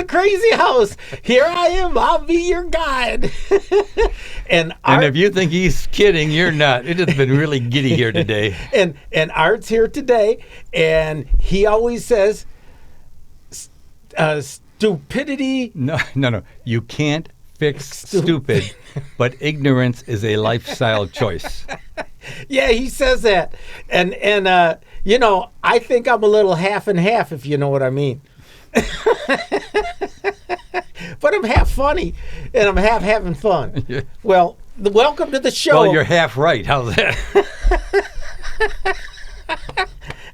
the crazy house. Here I am. I'll be your guide. and if you think he's kidding, you're not. It has been really giddy here today. and Art's here today, and he always says, stupidity. No. You can't fix stupid, but ignorance is a lifestyle choice. Yeah, he says that. And I think I'm a little half and half, if you know what I mean. But I'm half funny, and I'm half having fun. Yeah. Well, welcome to the show. Well, you're half right. How's that?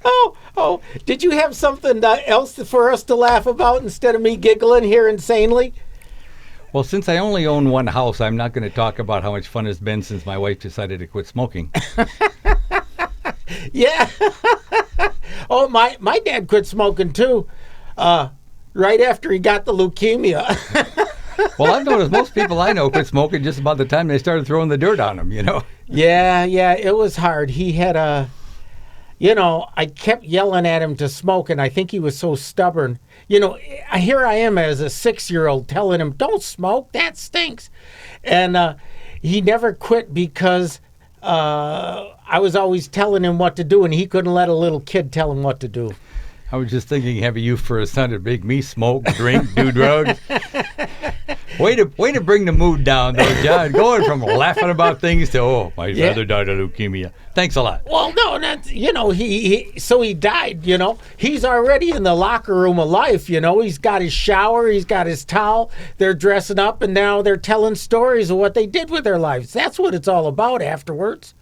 Oh, did you have something else for us to laugh about instead of me giggling here insanely? Well, since I only own one house, I'm not going to talk about how much fun it's been since my wife decided to quit smoking. Yeah. Oh, my dad quit smoking too, right after he got the leukemia. Well, I've noticed most people I know quit smoking just about the time they started throwing the dirt on them, Yeah, it was hard. He had I kept yelling at him to smoke, and I think he was so stubborn. Here I am as a 6-year-old telling him, don't smoke, that stinks. And he never quit because I was always telling him what to do, and he couldn't let a little kid tell him what to do. I was just thinking, having you for a son to make me smoke, drink, do drugs. Way to bring the mood down, though, John. Going from laughing about things to, my brother died of leukemia. Thanks a lot. Well, no, that's, he died, He's already in the locker room of life, He's got his shower, he's got his towel. They're dressing up, and now they're telling stories of what they did with their lives. That's what it's all about afterwards.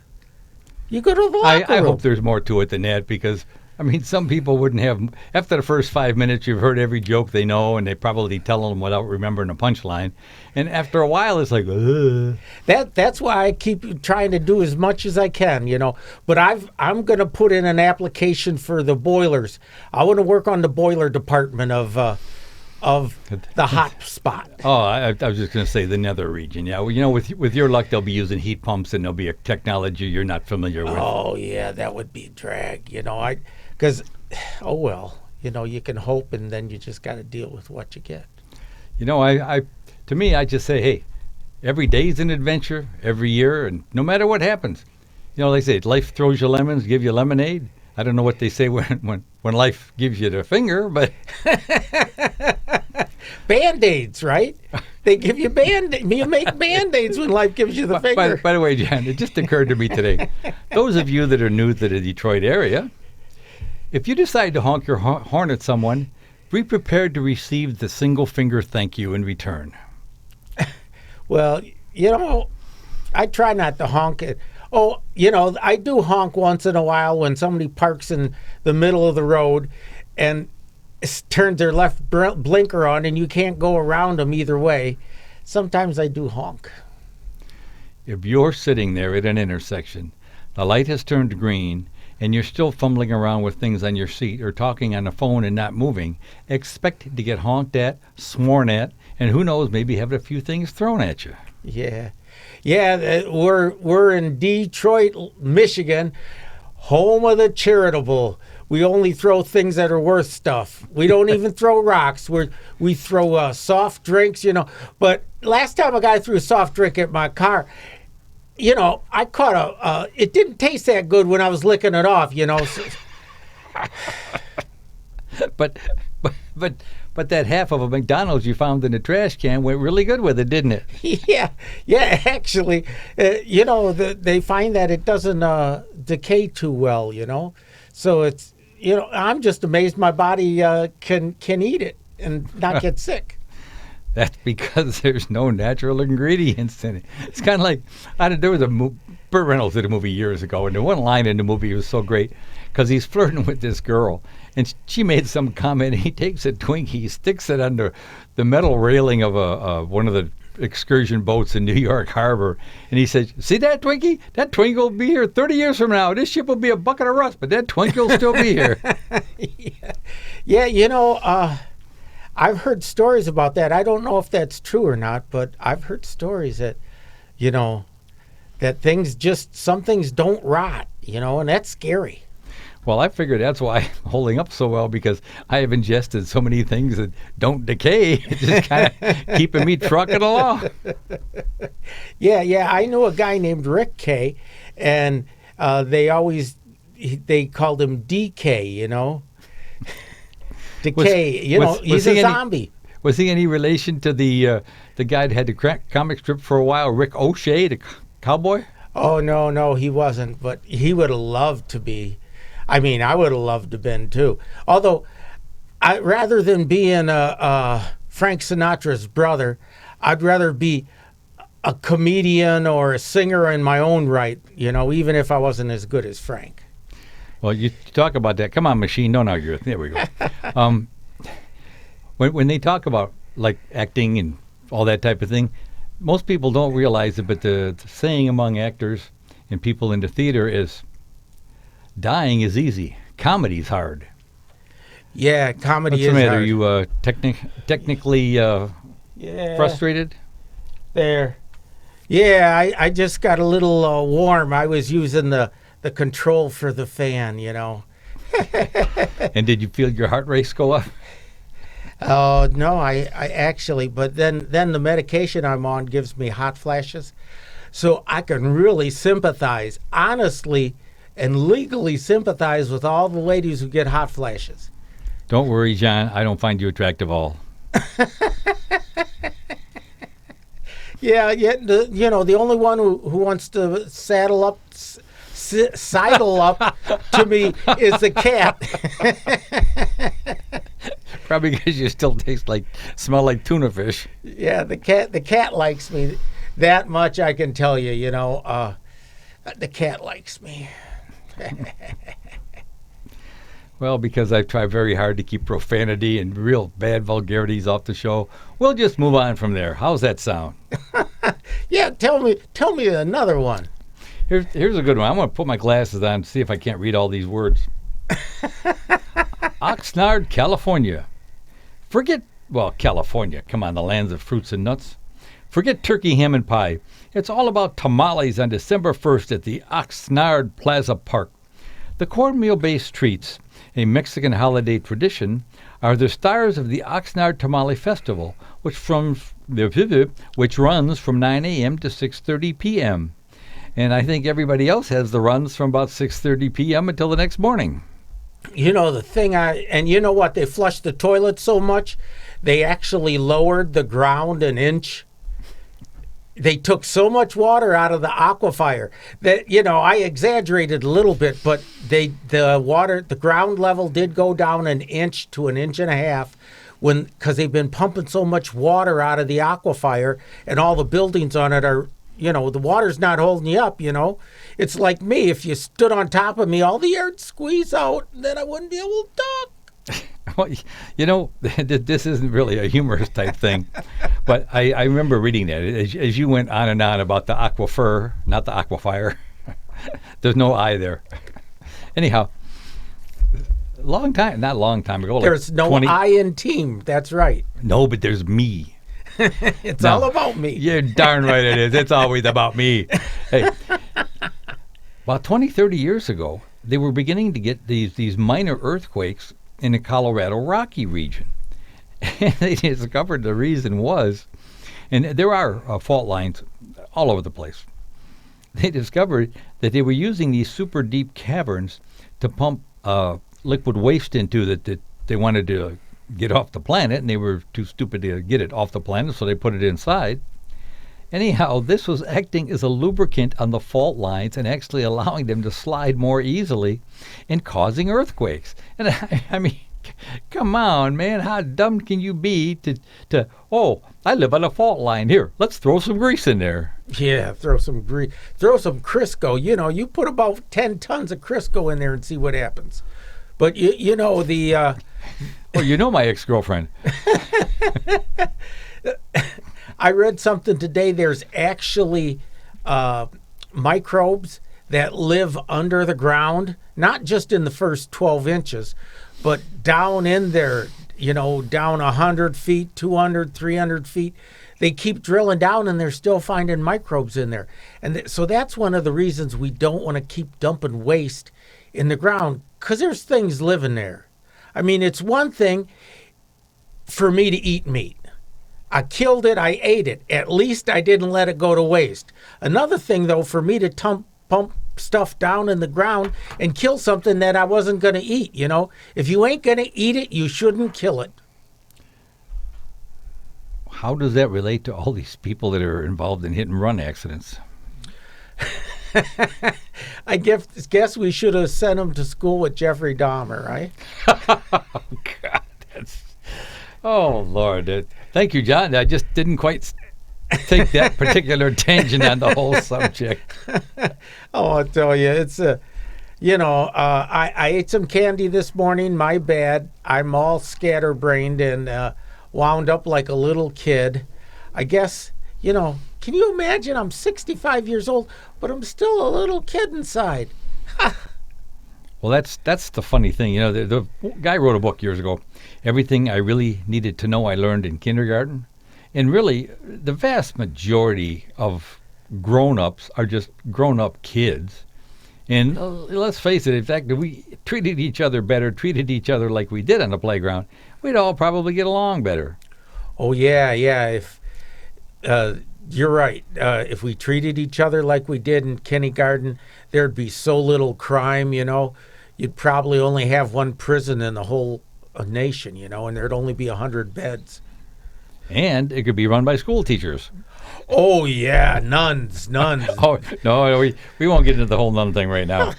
You go to the locker room. I hope there's more to it than that, because some people wouldn't have. After the first 5 minutes, you've heard every joke they know, and they probably tell them without remembering a punchline. And after a while, it's like, ugh. That's why I keep trying to do as much as I can, But I'm going to put in an application for the boilers. I want to work on the boiler department of the hot spot. Oh, I was just going to say the nether region. Yeah, well, with your luck, they'll be using heat pumps, and there'll be a technology you're not familiar with. Oh yeah, that would be a drag. Because, you can hope, and then you just got to deal with what you get. To me, I just say, hey, every day's an adventure, every year, and no matter what happens. They say, life throws you lemons, give you lemonade. I don't know what they say when life gives you the finger, but... Band-Aids, right? They give you Band-Aids. You make Band-Aids when life gives you the finger. By the way, John, it just occurred to me today. Those of you that are new to the Detroit area, if you decide to honk your horn at someone, be prepared to receive the single finger thank you in return. Well, I try not to honk it. Oh, I do honk once in a while when somebody parks in the middle of the road and turns their left blinker on, and you can't go around them either way. Sometimes I do honk. If you're sitting there at an intersection, the light has turned green, and you're still fumbling around with things on your seat or talking on the phone and not moving, expect to get honked at, sworn at, and who knows, maybe have a few things thrown at you. Yeah. Yeah, we're in Detroit, Michigan, home of the charitable. We only throw things that are worth stuff. We don't even throw rocks. We throw soft drinks, But last time a guy threw a soft drink at my car, I caught it didn't taste that good when I was licking it off, So. But that half of a McDonald's you found in the trash can went really good with it, didn't it? Yeah. Actually, they find that it doesn't decay too well, So it's, I'm just amazed my body can eat it and not get sick. That's because there's no natural ingredients in it. It's kind of like, there was Burt Reynolds did a movie years ago, and the one line in the movie was so great because he's flirting with this girl, and she made some comment, and he takes a Twinkie, sticks it under the metal railing of one of the excursion boats in New York Harbor, and he says, see that Twinkie? That Twinkie will be here 30 years from now. This ship will be a bucket of rust, but that Twinkie will still be here. Yeah, I've heard stories about that. I don't know if that's true or not, but I've heard stories that, that some things don't rot, and that's scary. Well, I figured that's why I'm holding up so well, because I have ingested so many things that don't decay. It's just kind of keeping me trucking along. Yeah. I knew a guy named Rick K, and they called him DK. Decay. He's a zombie. Was he any relation to the guy that had the comic strip for a while, Rick O'Shea, the cowboy? Oh no, he wasn't. But he would have loved to be. I mean, I would have loved to have been too. Although, rather than being Frank Sinatra's brother, I'd rather be a comedian or a singer in my own right. Even if I wasn't as good as Frank. Well, you talk about that. Come on, machine, don't argue. There we go. When they talk about like acting and all that type of thing, most people don't realize it, but the saying among actors and people in the theater is, dying is easy, comedy's hard. Yeah, comedy What's is the matter? hard. Are you technically frustrated? There. Yeah, I just got a little warm. I was using the control for the fan, And did you feel your heart rate go up? Oh, no, I actually, but then the medication I'm on gives me hot flashes. So I can really sympathize, honestly and legally sympathize with all the ladies who get hot flashes. Don't worry, John. I don't find you attractive at all. Yeah, the only one who wants to sidle up to me is the cat. Probably because you still smell like tuna fish. Yeah, the cat likes me that much. I can tell you. The cat likes me. Well, because I've tried very hard to keep profanity and real bad vulgarities off the show, we'll just move on from there. How's that sound? Yeah, tell me another one. Here's a good one. I'm going to put my glasses on to see if I can't read all these words. Oxnard, California. California. Come on, the lands of fruits and nuts. Forget turkey, ham, and pie. It's all about tamales on December 1st at the Oxnard Plaza Park. The cornmeal-based treats, a Mexican holiday tradition, are the stars of the Oxnard Tamale Festival, which runs from 9 a.m. to 6:30 p.m. And I think everybody else has the runs from about 6:30 p.m. until the next morning. The thing and you know what? They flushed the toilet so much, they actually lowered the ground an inch. They took so much water out of the aquifer that, I exaggerated a little bit, but the ground level did go down an inch to an inch and a half because they've been pumping so much water out of the aquifer, and all the buildings on it are, the water's not holding you up, It's like me. If you stood on top of me, all the air would squeeze out, and then I wouldn't be able to talk. Well, this isn't really a humorous type thing, but I remember reading that as you went on and on about the aquifer, not the aquifer. There's no I there. Anyhow, not long time ago. There's no 20 I in team. That's right. No, but there's me. It's all about me. You're darn right it is. It's always about me. Hey, about 20, 30 years ago, they were beginning to get these minor earthquakes in the Colorado Rocky region. And they discovered the reason was, and there are fault lines all over the place. They discovered that they were using these super deep caverns to pump liquid waste into that they wanted to get off the planet, and they were too stupid to get it off the planet, so they put it inside. Anyhow, this was acting as a lubricant on the fault lines and actually allowing them to slide more easily and causing earthquakes. And I mean, come on, man, how dumb can you be to I live on a fault line. Here, let's throw some grease in there. Yeah, throw some grease, throw some Crisco. You put about 10 tons of Crisco in there and see what happens. But Well, my ex-girlfriend. I read something today. There's actually microbes that live under the ground, not just in the first 12 inches, but down in there, down 100 feet, 200, 300 feet. They keep drilling down, and they're still finding microbes in there. And so that's one of the reasons we don't want to keep dumping waste in the ground because there's things living there. I mean, it's one thing for me to eat meat. I killed it, I ate it. At least I didn't let it go to waste. Another thing, though, for me to pump stuff down in the ground and kill something that I wasn't going to eat, you know? If you ain't going to eat it, you shouldn't kill it. How does that relate to all these people that are involved in hit and run accidents? I guess we should have sent him to school with Jeffrey Dahmer, right? Oh, God. Oh, Lord. Thank you, John. I just didn't quite take that particular tangent on the whole subject. Oh, I'll tell you, it's I ate some candy this morning. My bad. I'm all scatterbrained and wound up like a little kid. I guess, can you imagine? I'm 65 years old, but I'm still a little kid inside. Well, that's the funny thing. The guy wrote a book years ago, Everything I Really Needed to Know I Learned in Kindergarten. And really, the vast majority of grown-ups are just grown-up kids. And let's face it, in fact, if we treated each other better, treated each other like we did on the playground, we'd all probably get along better. Oh, yeah. If you're right. If we treated each other like we did in kindergarten, there'd be so little crime, You'd probably only have one prison in the whole nation, and there'd only be 100 beds. And it could be run by school teachers. Oh, yeah, nuns. Oh, no, we won't get into the whole nun thing right now,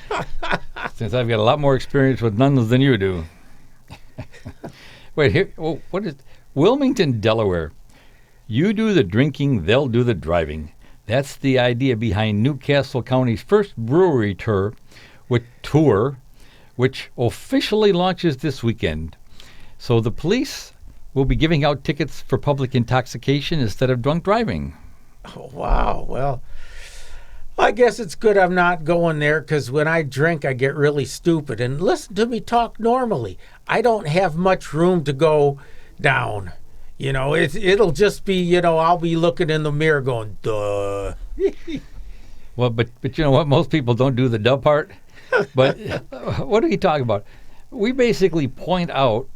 since I've got a lot more experience with nuns than you do. Wait, here, what is Wilmington, Delaware? You do the drinking, they'll do the driving. That's the idea behind Newcastle County's first brewery tour, which officially launches this weekend. So the police will be giving out tickets for public intoxication instead of drunk driving. Oh, wow. Well, I guess it's good I'm not going there because when I drink, I get really stupid. And listen to me talk normally. I don't have much room to go down. It'll just be, I'll be looking in the mirror going, duh. Well, but you know what? Most people don't do the duh part. But what are we talking about? We basically point out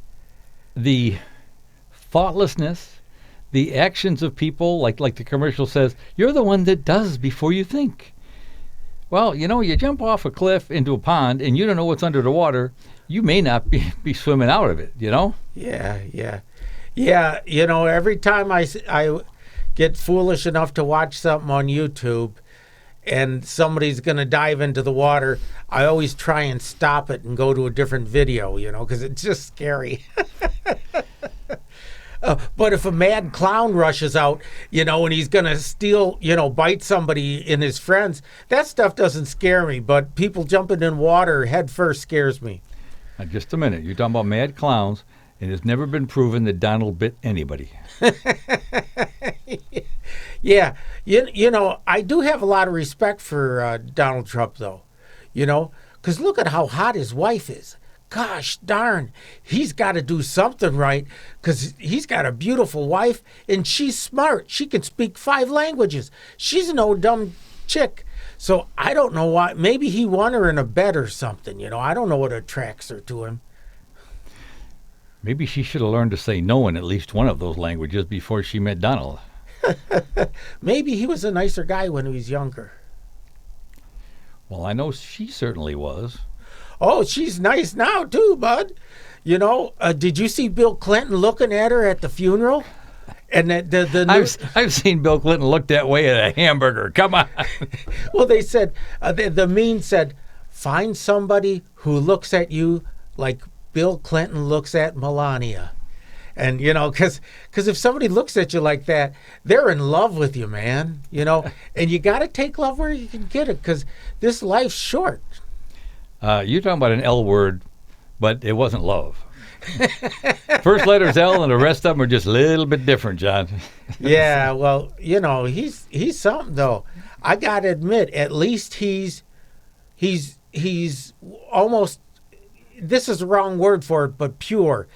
the thoughtlessness, the actions of people, like the commercial says, you're the one that does before you think. Well, you jump off a cliff into a pond and you don't know what's under the water. You may not be swimming out of it, Yeah. Every time I get foolish enough to watch something on YouTube and somebody's going to dive into the water, I always try and stop it and go to a different video, because it's just scary. But if a mad clown rushes out, and he's going to steal, bite somebody in his friends, that stuff doesn't scare me. But people jumping in water head first scares me. Now, just a minute. You're talking about mad clowns, and it's never been proven that Donald bit anybody. Yeah. I do have a lot of respect for Donald Trump, though, because look at how hot his wife is. Gosh darn, he's got to do something right because he's got a beautiful wife and she's smart. She can speak 5 languages. She's no dumb chick. So I don't know why. Maybe he won her in a bet or something. I don't know what attracts her to him. Maybe she should have learned to say no in at least one of those languages before she met Donald. Maybe he was a nicer guy when he was younger. Well, I know she certainly was. Oh, she's nice now, too, bud. Did you see Bill Clinton looking at her at the funeral? And I've seen Bill Clinton look that way at a hamburger. Come on. Well, they said, the meme said, find somebody who looks at you like Bill Clinton looks at Melania. And, because if somebody looks at you like that, they're in love with you, man. And you got to take love where you can get it because this life's short. You're talking about an L word, but it wasn't love. First letter's L, and the rest of them are just a little bit different, John. Yeah, well, he's something though. I gotta admit, at least he's almost. This is the wrong word for it, but pure,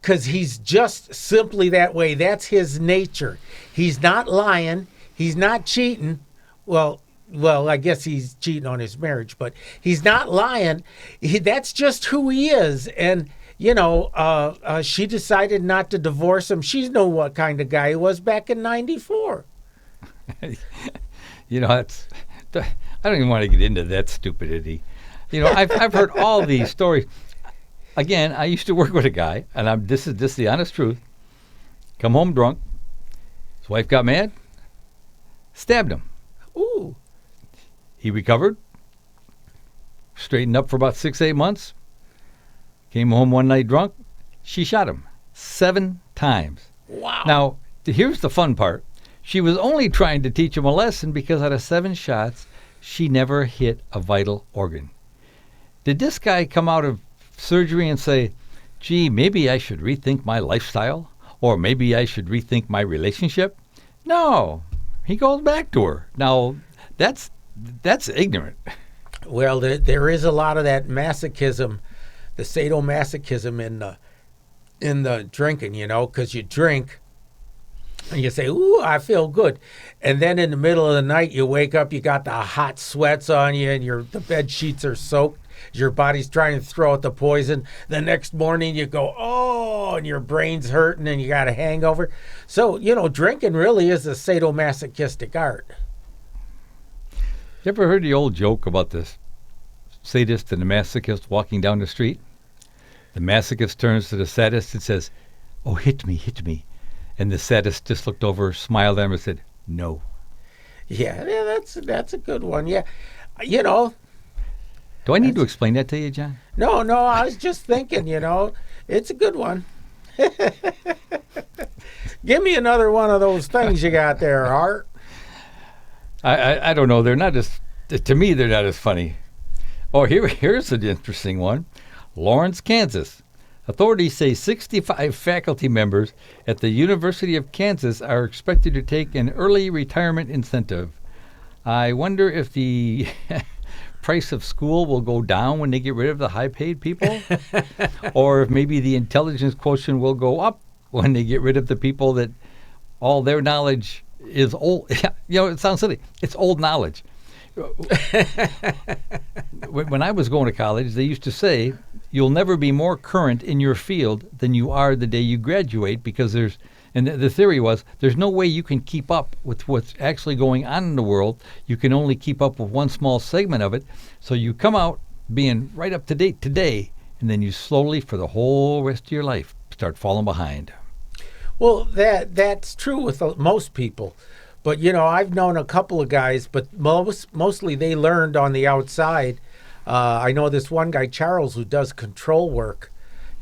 because he's just simply that way. That's his nature. He's not lying. He's not cheating. Well, well, I guess he's cheating on his marriage, but he's not lying. That's just who he is. And, she decided not to divorce him. She knew what kind of guy he was back in 94. It's, I don't even want to get into that stupidity. I've heard all these stories. Again, I used to work with a guy, and this is the honest truth. Come home drunk. His wife got mad, stabbed him. Ooh. He recovered, straightened up for about 6-8 months, came home one night drunk. She shot him 7 times. Wow. Now, here's the fun part. She was only trying to teach him a lesson because out of 7 shots, she never hit a vital organ. Did this guy come out of surgery and say, gee, maybe I should rethink my lifestyle? Or maybe I should rethink my relationship? No. He goes back to her. Now, that's ignorant. Well, there is a lot of that masochism, the sadomasochism in the drinking, because you drink and you say, ooh, I feel good. And then in the middle of the night, you wake up, you got the hot sweats on you, and the bed sheets are soaked. Your body's trying to throw out the poison. The next morning you go, oh, and your brain's hurting and you got a hangover. So, drinking really is a sadomasochistic art. You ever heard the old joke about the sadist and the masochist walking down the street? The masochist turns to the sadist and says, oh, hit me, hit me. And the sadist just looked over, smiled at him and said, no. Yeah, that's a good one. Yeah. Do I need to explain that to you, John? No, I was just thinking, it's a good one. Give me another one of those things you got there, Art. I don't know. They're not to me, they're not as funny. Oh, here's an interesting one. Lawrence, Kansas. Authorities say 65 faculty members at the University of Kansas are expected to take an early retirement incentive. I wonder if the price of school will go down when they get rid of the high-paid people, or if maybe the intelligence quotient will go up when they get rid of the people that all their knowledge is old. It sounds silly. It's old knowledge. When I was going to college, they used to say, you'll never be more current in your field than you are the day you graduate, because the theory was there's no way you can keep up with what's actually going on in the world. You can only keep up with one small segment of it. So you come out being right up to date today, and then you slowly, for the whole rest of your life, start falling behind. Well, that's true with most people. But, I've known a couple of guys, but mostly they learned on the outside. I know this one guy, Charles, who does control work,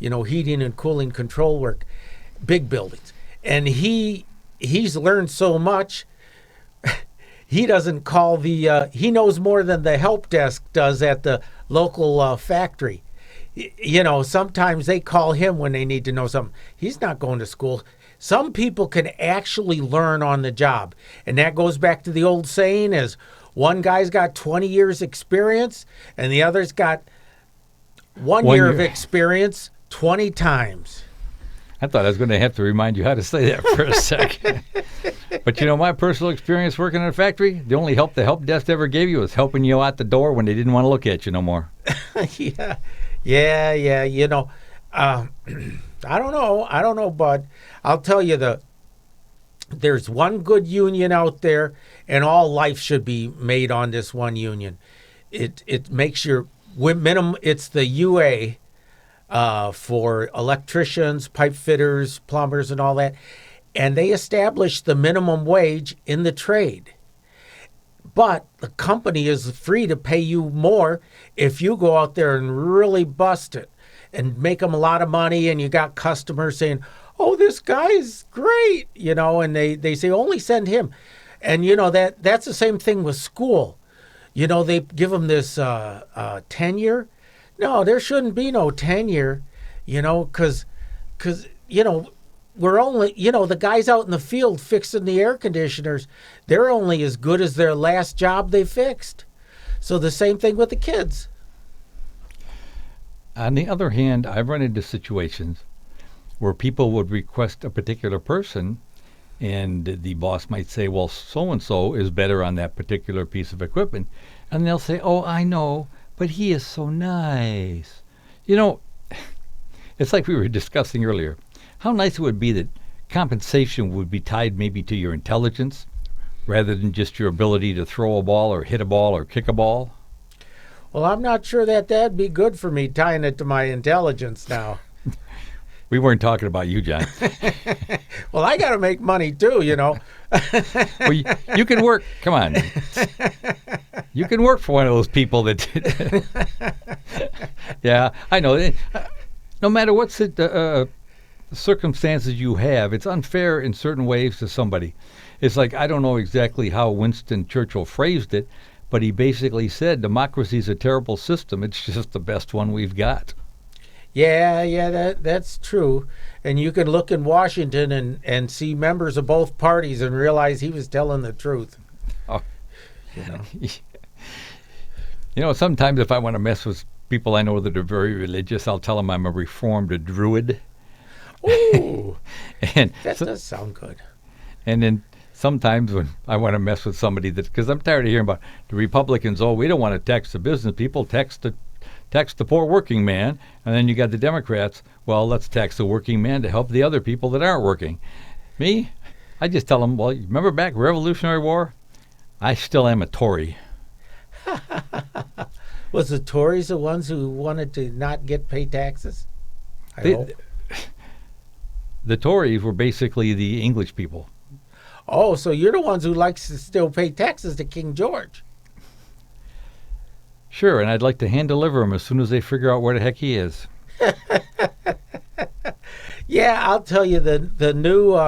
heating and cooling control work, big buildings. And he's learned so much, he doesn't call he knows more than the help desk does at the local factory. Sometimes they call him when they need to know something. He's not going to school. Some people can actually learn on the job. And that goes back to the old saying is one guy's got 20 years experience and the other's got one year of experience 20 times. I thought I was going to have to remind you how to say that for a second. But my personal experience working in a factory, the only help the help desk ever gave you was helping you out the door when they didn't want to look at you no more. Yeah. I don't know, bud. I'll tell you there's one good union out there, and all life should be made on this one union. It makes your minimum. It's the UA for electricians, pipe fitters, plumbers, and all that, and they established the minimum wage in the trade. But the company is free to pay you more if you go out there and really bust it and make them a lot of money, and you got customers saying, oh, this guy's great, and they say, only send him. And, that's the same thing with school. They give them this tenure. No, there shouldn't be no tenure, because we're only, the guys out in the field fixing the air conditioners, they're only as good as their last job they fixed. So the same thing with the kids. On the other hand, I've run into situations where people would request a particular person, And the boss might say, well, so-and-so is better on that particular piece of equipment. And they'll say, oh, I know, but he is so nice. You know, it's like we were discussing earlier. How nice it would be that compensation would be tied maybe to your intelligence rather than just your ability to throw a ball or hit a ball or kick a ball. Well, I'm not sure that'd be good for me, tying it to my intelligence now. We weren't talking about you, John. Well, I got to make money too, you know. Well, you can work. Come on. You can work for one of those people that. Yeah, I know. No matter what circumstances you have, it's unfair in certain ways to somebody. It's like, I don't know exactly how Winston Churchill phrased it, but he basically said democracy's a terrible system. It's just the best one we've got. Yeah, that's true. And you can look in Washington and see members of both parties and realize he was telling the truth. Oh. You know. You know, sometimes if I want to mess with people I know that are very religious, I'll tell them I'm a reformed druid. Ooh, and that does sound good. And then sometimes when I want to mess with somebody because I'm tired of hearing about the Republicans, oh, we don't want to tax the business people, tax the poor working man. And then you got the Democrats, well, let's tax the working man to help the other people that aren't working. Me, I just tell them, well, you remember back Revolutionary War? I still am a Tory. Was the Tories the ones who wanted to not pay taxes? I hope. The Tories were basically the English people. Oh, so you're the ones who likes to still pay taxes to King George. Sure, and I'd like to hand deliver him as soon as they figure out where the heck he is. Yeah, I'll tell you, the new,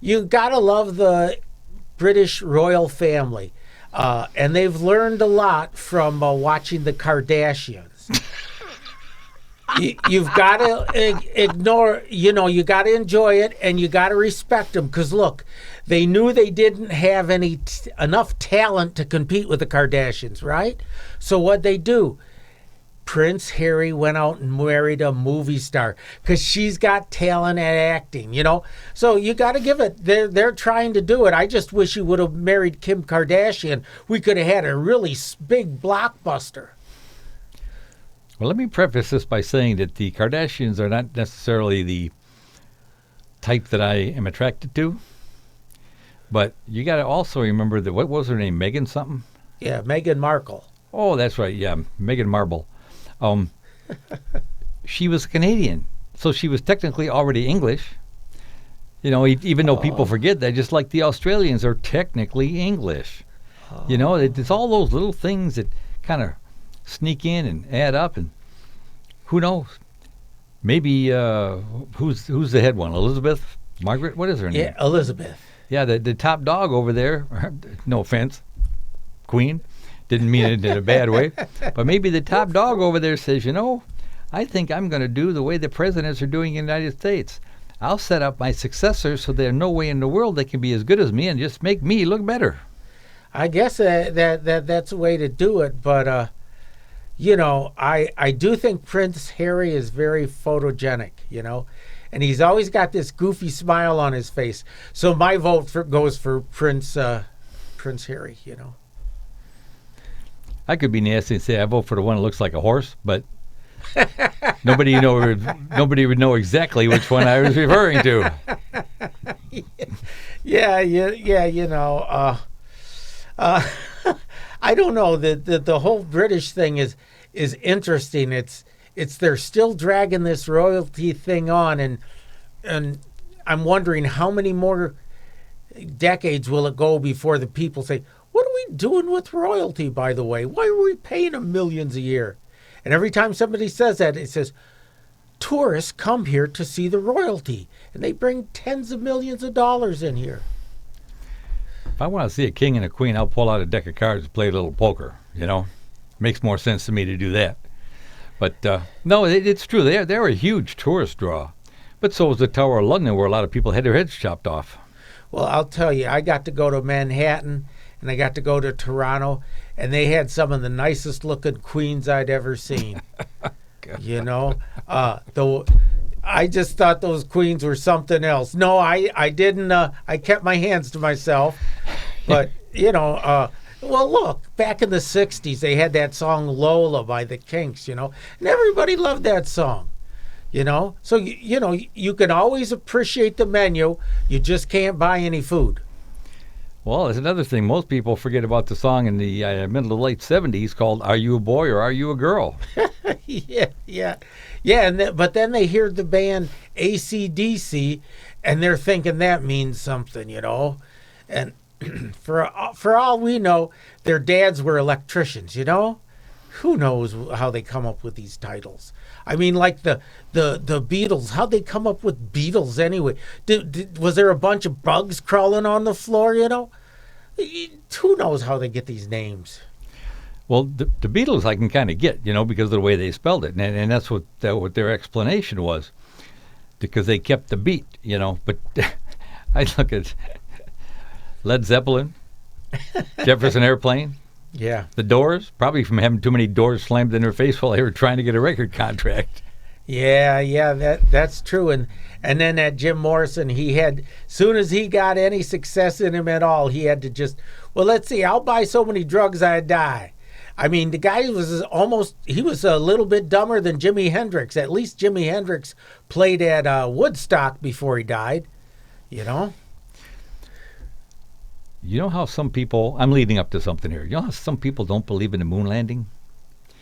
you gotta love the British royal family. And they've learned a lot from watching the Kardashians. You've got to ignore, you got to enjoy it and you got to respect them. Because look, they knew they didn't have enough talent to compete with the Kardashians, right? So what'd they do? Prince Harry went out and married a movie star because she's got talent at acting, So you got to give it. They're trying to do it. I just wish you would have married Kim Kardashian. We could have had a really big blockbuster. Well, let me preface this by saying that the Kardashians are not necessarily the type that I am attracted to. But you got to also remember that, what was her name, Meghan something? Yeah, Meghan Markle. Oh, that's right. Yeah, Meghan Markle. She was Canadian, so she was technically already English. Even though people forget that, just like the Australians are technically English. It's all those little things that kind of sneak in and add up, and who knows? Maybe who's the head one? Elizabeth? Margaret? What is her name? Yeah, Elizabeth. Yeah, the top dog over there. No offense, Queen. Didn't mean it in a bad way. But maybe the top dog over there says, I think I'm going to do the way the presidents are doing in the United States. I'll set up my successors so there's no way in the world they can be as good as me and just make me look better. I guess that's a way to do it. But, I do think Prince Harry is very photogenic, And he's always got this goofy smile on his face. So my vote goes for Prince Harry, I could be nasty and say I vote for the one that looks like a horse, but nobody would know exactly which one I was referring to. Yeah. I don't know. The whole British thing is interesting. It's they're still dragging this royalty thing on, and I'm wondering how many more decades will it go before the people say, what are we doing with royalty, by the way? Why are we paying them millions a year? And every time somebody says that, it says, tourists come here to see the royalty, and they bring tens of millions of dollars in here. If I want to see a king and a queen, I'll pull out a deck of cards and play a little poker, Makes more sense to me to do that. But, no, it's true. They're a huge tourist draw. But so is the Tower of London, where a lot of people had their heads chopped off. Well, I'll tell you, I got to go to Manhattan, and I got to go to Toronto, and they had some of the nicest looking queens I'd ever seen. I just thought those queens were something else. No, I didn't. I kept my hands to myself. But, well, look, back in the 60s, they had that song Lola by the Kinks, and everybody loved that song, So, you can always appreciate the menu. You just can't buy any food. Well, there's another thing. Most people forget about the song in the middle to late 70s called Are You a Boy or Are You a Girl? Yeah. But then they hear the band AC/DC, and they're thinking that means something, And for all we know, their dads were electricians, Who knows how they come up with these titles? I mean, like the Beatles. How'd they come up with Beatles anyway? Was there a bunch of bugs crawling on the floor? Who knows how they get these names? Well, the Beatles I can kind of get, because of the way they spelled it, and that's what their explanation was, because they kept the beat, But I look at Led Zeppelin, Jefferson Airplane. Yeah. The Doors, probably from having too many doors slammed in their face while they were trying to get a record contract. Yeah, that's true. And then that Jim Morrison, he had, soon as he got any success in him at all, he had to just, well, let's see, I'll buy so many drugs I'd die. I mean, the guy he was a little bit dumber than Jimi Hendrix. At least Jimi Hendrix played at Woodstock before he died, You know how some people, I'm leading up to something here. You know how some people don't believe in the moon landing?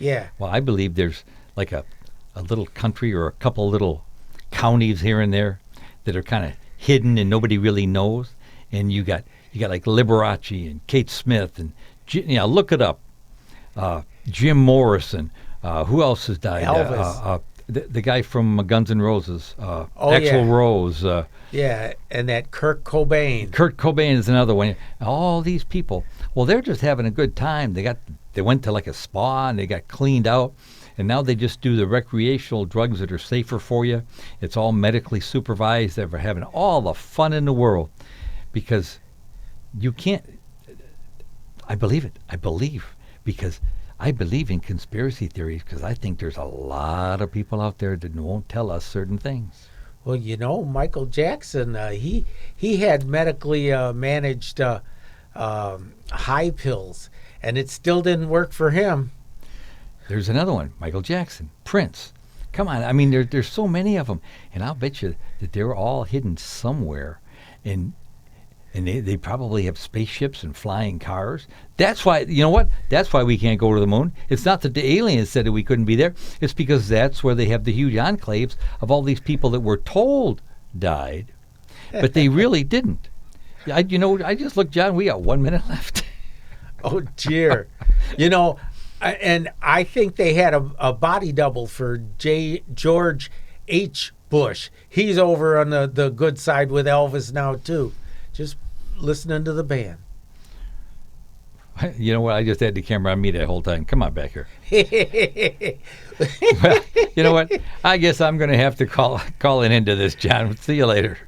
Yeah. Well, I believe there's like a little country or a couple little counties here and there that are kind of hidden and nobody really knows. And you got like Liberace and Kate Smith and look it up. Jim Morrison. Who else has died? Elvis. The guy from Guns N' Roses. Axl yeah. Rose. Yeah, and that Kurt Cobain. Kurt Cobain is another one. All these people, well, they're just having a good time. They went to like a spa and they got cleaned out, and now they just do the recreational drugs that are safer for you. It's all medically supervised. They're having all the fun in the world because you can't. I believe it. I believe because I believe in conspiracy theories because I think there's a lot of people out there that won't tell us certain things. Well, Michael Jackson, he had medically managed high pills, and it still didn't work for him. There's another one, Michael Jackson, Prince. Come on, I mean, there's so many of them, and I'll bet you that they're all hidden somewhere, and they probably have spaceships and flying cars. That's why, you know what? That's why we can't go to the moon. It's not that the aliens said that we couldn't be there. It's because that's where they have the huge enclaves of all these people that were told died, but they really didn't. I just looked, John, we got 1 minute left. Oh, dear. And I think they had a body double for George H. Bush. He's over on the good side with Elvis now, too. Just listening to the band. You know what? I just had the camera on me that whole time. Come on back here. Well, you know what? I guess I'm going to have to call an end to this, John. See you later.